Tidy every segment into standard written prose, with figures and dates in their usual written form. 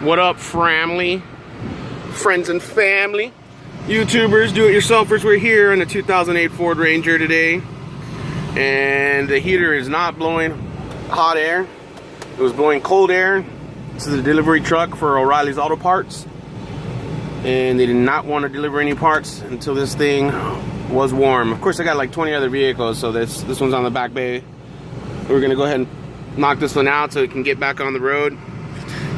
What up, family? Friends and family, YouTubers, do-it-yourselfers. We're here in a 2008 Ford Ranger today, and the heater is not blowing hot air. It was blowing cold air. This is a delivery truck for O'Reilly's Auto Parts, and they did not want to deliver any parts until this thing was warm. Of course, I got like 20 other vehicles, so this one's on the back bay. We're gonna go ahead and knock this one out so it can get back on the road.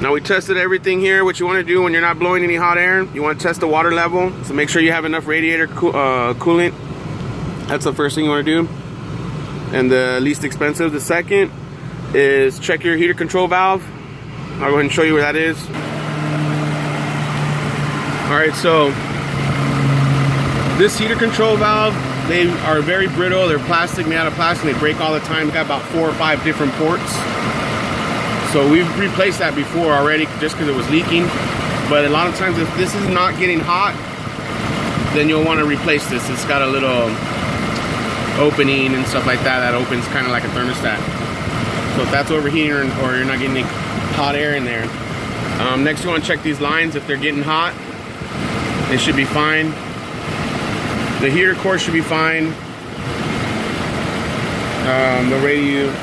Now, we tested everything here. What you want to do when you're not blowing any hot air, you want to test the water level. So make sure you have enough radiator coolant. That's the first thing you want to do, and the least expensive. The second is check your heater control valve. I'll go ahead and show you where that is. Alright, so this heater control valve, they are very brittle. They're plastic, made out of plastic. They break all the time. Got about 4 or 5 different ports. So we've replaced that before already just because it was leaking. But a lot of times if this is not getting hot, then you'll want to replace this. It's got a little opening and stuff like that that opens kind of like a thermostat. So if that's overheating or you're not getting any hot air in there. Next, you want to check these lines. If they're getting hot, they should be fine. The heater core should be fine. The radio,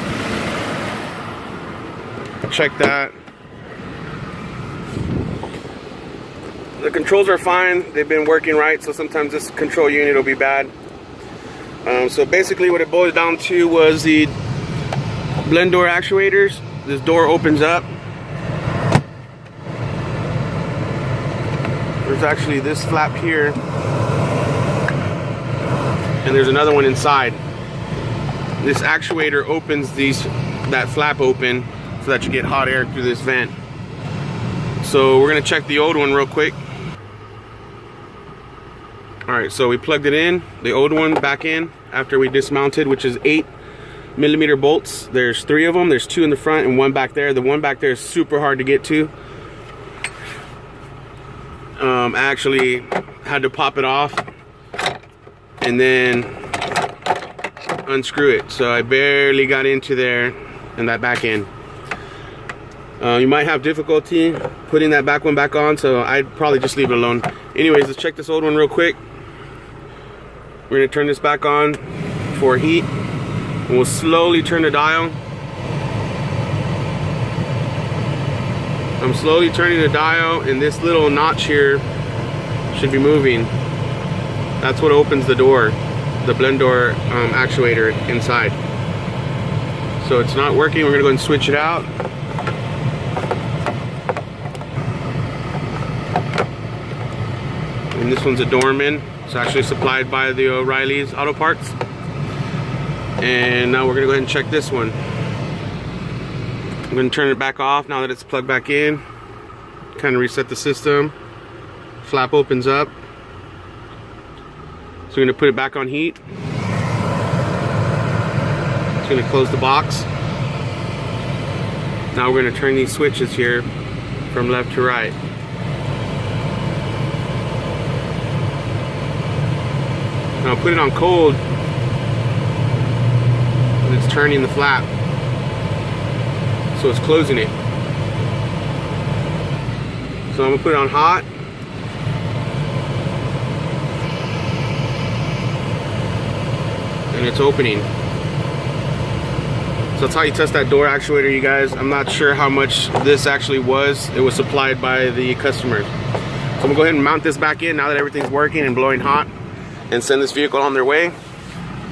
check that. The controls are fine. They've been working right, so sometimes this control unit will be bad. So basically what it boils down to was the blend door actuators. This door opens up. There's actually this flap here, and there's another one inside. This actuator opens that flap open so that you get hot air through this vent. So we're gonna check the old one real quick. Alright, so we plugged it in, the old one back in after we dismounted, which is 8mm bolts. There's 3 of them. There's 2 in the front and 1 back there. The one back there is super hard to get to. I actually had to pop it off and then unscrew it. So I barely got into there and that back end. You might have difficulty putting that back one back on, so I'd probably just leave it alone. Anyways, let's check this old one real quick. We're gonna turn this back on for heat, and we'll slowly turn the dial. I'm slowly turning the dial, and this little notch here should be moving. That's what opens the door, the blend door actuator inside. So it's not working. We're gonna go ahead and switch it out. And this one's a Dorman. It's actually supplied by the O'Reilly's Auto Parts. And now we're gonna go ahead and check this one. I'm gonna turn it back off now that it's plugged back in. Kind of reset the system. Flap opens up. So we're gonna put it back on heat. It's gonna close the box. Now we're gonna turn these switches here from left to right. Now put it on cold, and it's turning the flap, so it's closing it. So I'm gonna put it on hot, and it's opening. So that's how you test that door actuator, you guys. I'm not sure how much this actually was. It was supplied by the customers. So I'm gonna go ahead and mount this back in now that everything's working and blowing hot, and send this vehicle on their way.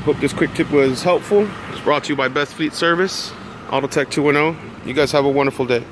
Hope this quick tip was helpful. It's brought to you by Best Fleet Service, Autotech 210. You guys have a wonderful day.